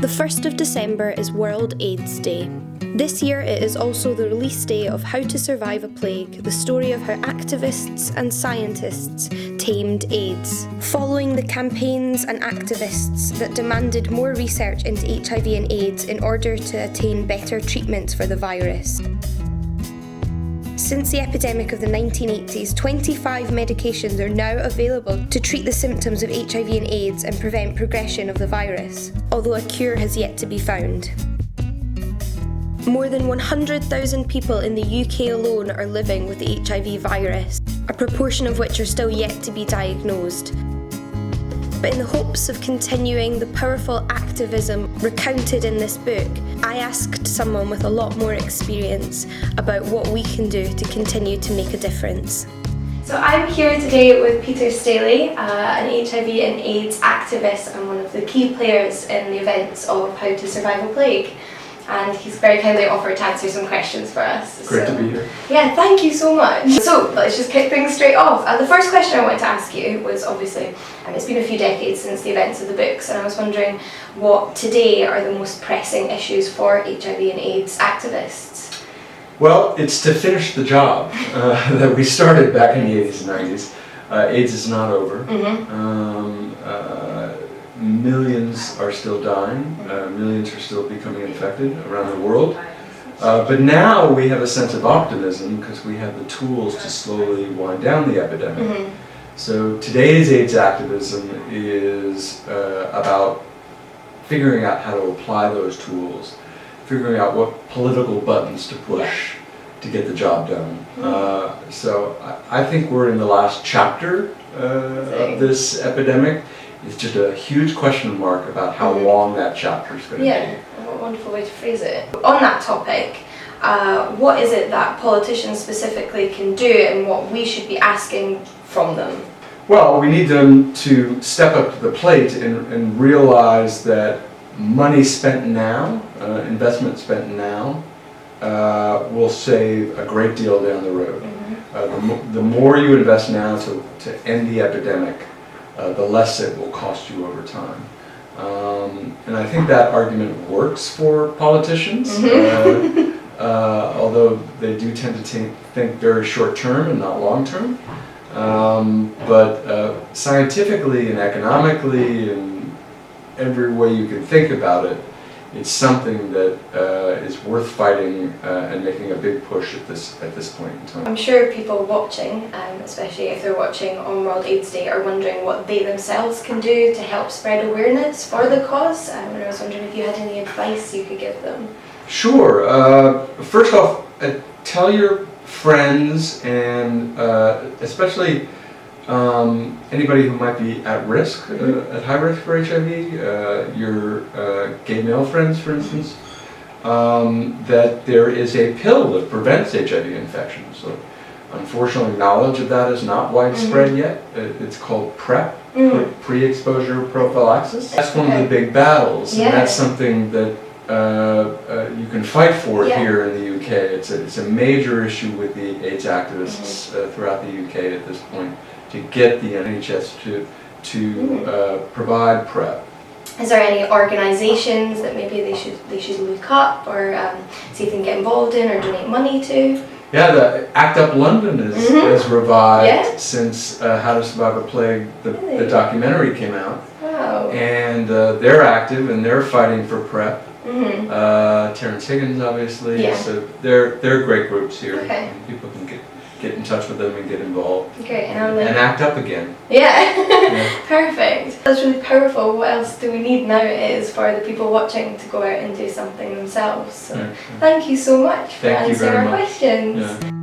The 1st of December is World AIDS Day. This year it is also the release day of How to Survive a Plague, the story of how activists and scientists tamed AIDS. Following the campaigns and activists that demanded more research into HIV and AIDS in order to attain better treatments for the virus. Since the epidemic of the 1980s, 25 medications are now available to treat the symptoms of HIV and AIDS and prevent progression of the virus, although a cure has yet to be found. More than 100,000 people in the UK alone are living with the HIV virus, a proportion of which are still yet to be diagnosed. But in the hopes of continuing the powerful activism recounted in this book, I asked someone with a lot more experience about what we can do to continue to make a difference. So I'm here today with Peter Staley, an HIV and AIDS activist and one of the key players in the events of How to Survive a Plague. And he's very kindly offered to answer some questions for us. Great to be here. Yeah, thank you so much. So let's just kick things straight off. The first question I wanted to ask you was obviously, it's been a few decades since the events of the books, and I was wondering what today are the most pressing issues for HIV and AIDS activists? Well, it's to finish the job that we started back in the 80s and 90s. AIDS is not over. Millions are still dying, millions are still becoming infected around the world. But now we have a sense of optimism because we have the tools to slowly wind down the epidemic. So today's AIDS activism is about figuring out how to apply those tools, figuring out what political buttons to push to get the job done. So I think we're in the last chapter of this epidemic. It's just a huge question mark about how long that chapter is going to be. Yeah, what a wonderful way to phrase it. On that topic, what is it that politicians specifically can do and what we should be asking from them? Well, we need them to step up to the plate and realize that money spent now, investment spent now, will save a great deal down the road. The more you invest now to end the epidemic, the less it will cost you over time. And I think that argument works for politicians, although they do tend to think very short term and not long term. But scientifically and economically and every way you can think about it, it's something that is worth fighting and making a big push at this point in time. I'm sure people watching, especially if they're watching on World AIDS Day, are wondering what they themselves can do to help spread awareness for the cause. And I was wondering if you had any advice you could give them. Sure. First off, tell your friends and especially anybody who might be at risk, at high risk for HIV, your gay male friends, for instance, that there is a pill that prevents HIV infection. So, unfortunately, knowledge of that is not widespread yet. It's called PrEP, pre-exposure prophylaxis. That's one of the big battles, and that's something that you can fight for here in the UK. It's a major issue with the AIDS activists throughout the UK at this point, to get the NHS to provide PrEP. Is there any organisations that maybe they should look up or see if they can get involved in or donate money to? Yeah, the ACT UP London is revived since How to Survive a Plague, the documentary came out. Wow. And they're active and they're fighting for PrEP. Terrence Higgins, obviously. So they're great groups here. And people can get in touch with them and get involved. Great, and act up again. Perfect. That's really powerful. What else do we need nowadays for the people watching to go out and do something themselves? So thank you so much for answering our questions.